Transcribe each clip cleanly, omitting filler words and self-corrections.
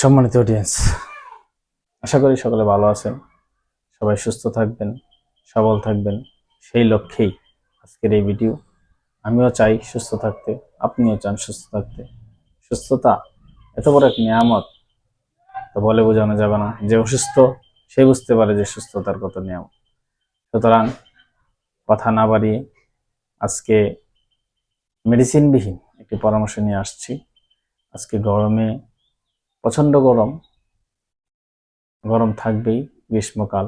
সম্মানিত অডিয়েন্স, আশা করি সকলে ভালো আছেন, সবাই সুস্থ থাকবেন, সবল থাকবেন। সেই লক্ষ্যেই আজকের এই ভিডিও। আমিও চাই সুস্থ থাকতে, আপনিও চান সুস্থ থাকতে। সুস্থতা এত বড় এক নিয়ামত, তো বলে বোঝানো যাবে না। যে অসুস্থ সে বুঝতে পারে যে সুস্থতার কত নিয়ামত। সুতরাং কথা না বাড়িয়ে আজকে মেডিসিনবিহীন একটি পরামর্শ নিয়ে আসছি। আজকে গরমে প্রচণ্ড গরম থাকবেই, গ্রীষ্মকাল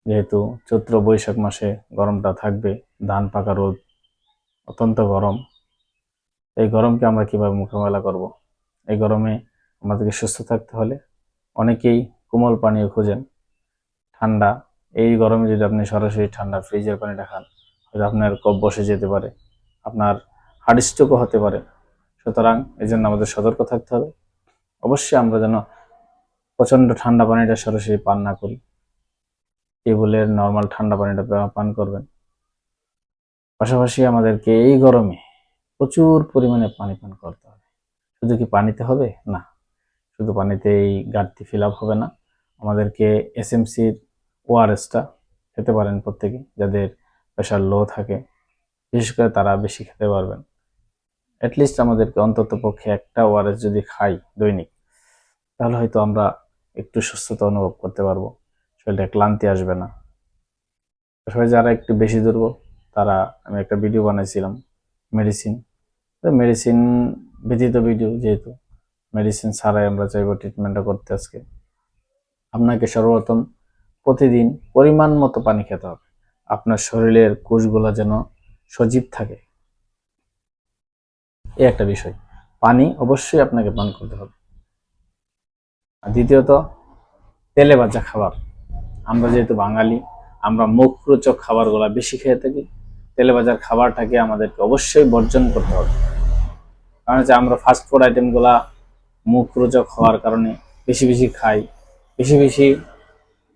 যেহেতু চৈত্র বৈশাখ মাসে গরমটা থাকবে, ধান পাকা রোদ, অত্যন্ত গরম। এই গরমকে আমরা কিভাবে মোকাবেলা করব? এই গরমে আমাদেরকে সুস্থ থাকতে হলে অনেকেই কোমল পানীয় খোঁজেন, ঠান্ডা। এই গরমে যদি আপনি সরাসরি ঠান্ডা ফ্রিজের পানিটা খান, হয়তো আপনার কফ বসে যেতে পারে, আপনার হার্ট স্ট্রোকও হতে পারে। সুতরাং এই জন্য আমাদের সতর্ক থাকতে হবে। অবশ্যই আমরা যেন প্রচণ্ড ঠান্ডা পানিটা সরাসরি পান না করি, টেবিলের নর্মাল ঠান্ডা পানিটা পান করবেন। পাশাপাশি আমাদেরকে এই গরমে প্রচুর পরিমাণে পানি পান করতে হবে। শুধু কি পানিতে হবে না, শুধু পানিতেই ঘাটতি ফিল আপ হবে না। আমাদেরকে এসএমসির ওআরএসটা খেতে পারেন প্রত্যেকে, যাদের প্রেশার লো থাকে, বিশেষ করে তারা বেশি খেতে পারবেন। অ্যাটলিস্ট আমাদেরকে অন্তত পক্ষে একটা ওআরএস যদি খাই দৈনিক, তাহলে হয়তো আমরা একটু সুস্থতা অনুভব করতে পারবো, শরীরে ক্লান্তি আসবে না। আসলে যারা একটু বেশি দুর্বল তারা, আমি একটা ভিডিও বানাইছিলাম মেডিসিন ব্যতীত ভিডিও, যেহেতু মেডিসিন ছাড়াই আমরা চাইবো ট্রিটমেন্টটা করতে। আজকে আপনাকে সর্বপ্রথম প্রতিদিন পরিমাণ মতো পানি খেতে হবে। আপনার শরীরের কোষগুলো যেন সজীব থাকে, এই একটা বিষয়। পানি অবশ্যই আপনাকে পান করতে হবে। আর দ্বিতীয়ত, তেলে ভাজা খাবার। আমরা যেহেতু বাঙালি, আমরা মুখরোচক খাবারগুলো বেশি খেয়ে থাকি। তেলে ভাজার খাবারটাকে আমাদেরকে অবশ্যই বর্জন করতে হবে। কারণ হচ্ছে আমরা ফাস্ট ফুড আইটেমগুলা মুখরোচক হওয়ার কারণে বেশি বেশি খাই, বেশি বেশি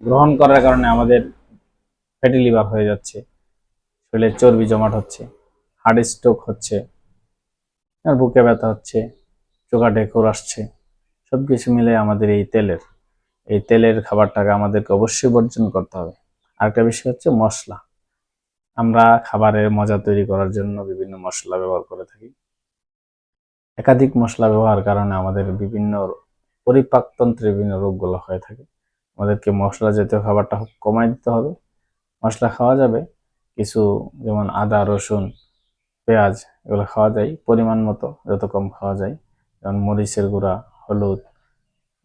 গ্রহণ করার কারণে আমাদের ফ্যাটি লিভার হয়ে যাচ্ছে, শরীরে চর্বি জমাট হচ্ছে, হার্ট স্ট্রোক হচ্ছে, আর বুকে ব্যথা হচ্ছে, চোখা ঢেকুর আসছে। সব কিছু মিলে আমাদের এই তেলের খাবারটাকে আমাদেরকে অবশ্যই বর্জন করতে হবে। আরেকটা বিষয় হচ্ছে মশলা। আমরা খাবারের মজা তৈরি করার জন্য বিভিন্ন মশলা ব্যবহার করে থাকি। একাধিক মশলা ব্যবহার কারণে আমাদের বিভিন্ন পরিপাকতন্ত্রের বিভিন্ন রোগগুলো হয়ে থাকে। আমাদেরকে মশলা জাতীয় খাবারটা কমাই দিতে হবে। মশলা খাওয়া যাবে কিছু, যেমন আদা, রসুন, পেঁয়াজ, এগুলো খাওয়া যায় পরিমাণ মতো, যত কম খাওয়া যায়। যেমন মরিচের গুঁড়া, হলুদ,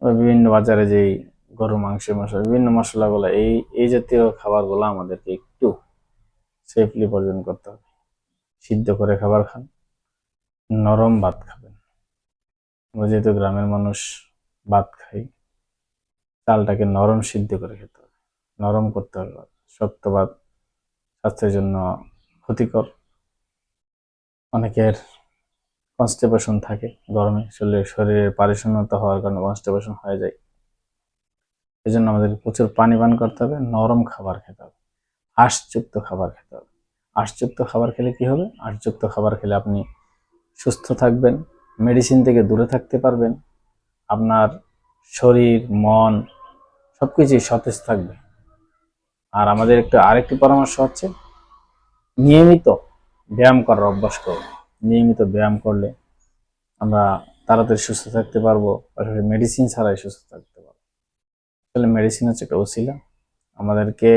বিভিন্ন বাজারে যেই গরু মাংসের মশলা, বিভিন্ন মশলাগুলো, এই জাতীয় খাবারগুলো আমাদেরকে একটু সেফলি বর্জন করতে হবে। সিদ্ধ করে খাবার খান, নরম ভাত খাবেন। আমরা যেহেতু গ্রামের মানুষ, ভাত খাই, চালটাকে নরম সিদ্ধ করে খেতে হবে, নরম করতে হবে। শক্ত ভাত স্বাস্থ্যের জন্য ক্ষতিকর। অনেকের কনস্টিপেশন থাকে গরমে, শরীরের পারিশূন্যতা হওয়ার কারণে কনস্টিপেশন হয়ে যায়। এই জন্য আমাদেরকে প্রচুর পানি পান করতে হবে, নরম খাবার খেতে হবে, আঁশযুক্ত খাবার খেতে হবে। আঁশযুক্ত খাবার খেলে কি হবে? আঁশযুক্ত খাবার খেলে আপনি সুস্থ থাকবেন, মেডিসিন থেকে দূরে থাকতে পারবেন, আপনার শরীর মন সবকিছুই সতেজ থাকবে। আর আমাদের আরেকটি পরামর্শ হচ্ছে নিয়মিত ব্যায়াম করার অভ্যাস করুন। নিয়মিত ব্যায়াম করলে আমরা তাড়াতাড়ি সুস্থ থাকতে পারবো, পাশাপাশি মেডিসিন ছাড়াই সুস্থ থাকতে পারবো। আসলে মেডিসিন হচ্ছে একটা ওসিলা, আমাদেরকে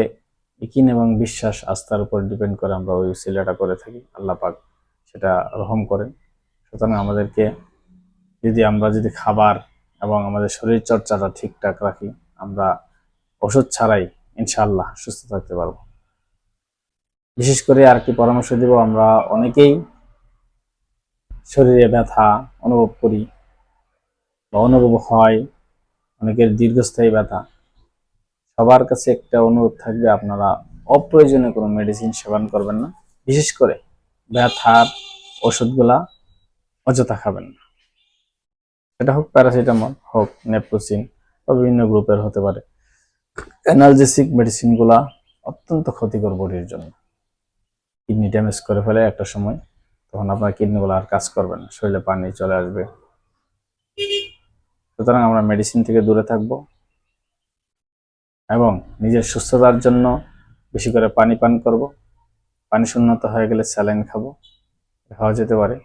ইকিন এবং বিশ্বাস, আস্থার উপর ডিপেন্ড করে আমরা ওই ওসিলাটা করে থাকি। আল্লাহ পাক সেটা রহম করেন। সুতরাং আমাদেরকে আমরা যদি খাবার এবং আমাদের শরীর চর্চাটা ঠিকঠাক রাখি, আমরা ওষুধ ছাড়াই ইনশাআল্লাহ সুস্থ থাকতে পারবো। বিশেষ করে আর কি পরামর্শ দিব, আমরা অনেকেই শরীরে ব্যথা অনুভব করি বা অনুভব হয়, অনেকের দীর্ঘস্থায়ী ব্যথা। সবার কাছে একটা অনুরোধ থাকবে, আপনারা অপ্রয়োজনীয় কোনো মেডিসিন সেবন করবেন না। বিশেষ করে ব্যথার ওষুধগুলা অযথা খাবেন না। এটা হোক প্যারাসিটামল, হোক নেপ্রোসিন, বা বিভিন্ন গ্রুপের হতে পারে। অ্যানালজেসিক মেডিসিনগুলা অত্যন্ত ক্ষতিকর বডির জন্য। কিডনি ড্যামেজ করে ফেলে একটা সময়, তখন আপনার কিডনিগুলো আর কাজ করবে না, শরীরে পানি চলে আসবে। সুতরাং সুতরাং আমরা মেডিসিন থেকে দূরে থাকব এবং নিজের সুস্থতার জন্য বেশি করে পানি পান করব। পানি শূন্যতা হয়ে গেলে স্যালাইন খাবো, খাওয়া যেতে পারে।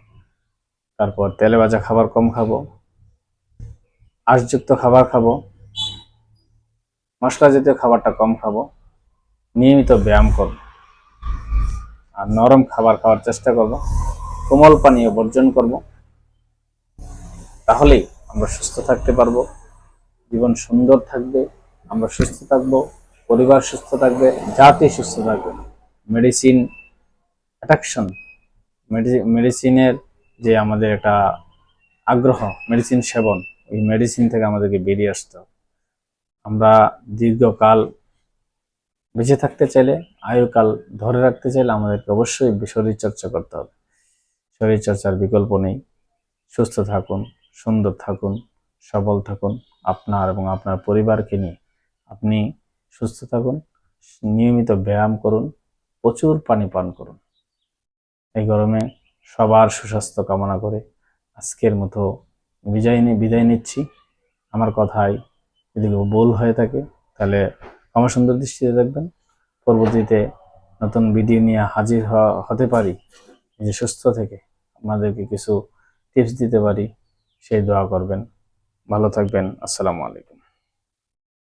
তারপর তেলে ভাজা খাবার কম খাবো, আঁশযুক্ত খাবার খাবো, মশলা জাতীয় খাবারটা কম খাবো, নিয়মিত ব্যায়াম করব আর নরম খাবার খাওয়ার চেষ্টা করব, কোমল পানীয় বর্জন করব। তাহলেই আমরা সুস্থ থাকতে পারবো, জীবন সুন্দর থাকবে, আমরা সুস্থ থাকবো, পরিবার সুস্থ থাকবে, জাতি সুস্থ থাকবে। মেডিসিন অ্যাট্রাকশন, মেডিসিনের যে আমাদের একটা আগ্রহ, মেডিসিন সেবন, ওই মেডিসিন থেকে আমাদেরকে বেরিয়ে আসতে হবে। আমরা দীর্ঘকাল বেঁচে থাকতে চাইলে, আয়ুকাল ধরে রাখতে চাইলে আমাদেরকে অবশ্যই শরীর চর্চা করতে হবে। শরীর চর্চার বিকল্প নেই। সুস্থ থাকুন, সুন্দর থাকুন, সবল থাকুন, আপনার এবং আপনার পরিবারকে নিয়ে আপনি সুস্থ থাকুন, নিয়মিত ব্যায়াম করুন, প্রচুর পানি পান করুন। এই গরমে সবার সুস্বাস্থ্য কামনা করে আজকের মতো বিদায় নিচ্ছি। আমার কথায় যদি ভুল হয়ে থাকে তাহলে ক্ষমা সুন্দর দৃষ্টিতে দেখবেন। পরবর্তীতে নতুন ভিডিও নিয়ে হাজির হতে পারি, নিজে সুস্থ থেকে আপনাদেরকে কিছু টিপস দিতে পারি, সেই দোয়া করবেন। ভালো থাকবেন। আসসালামু আলাইকুম।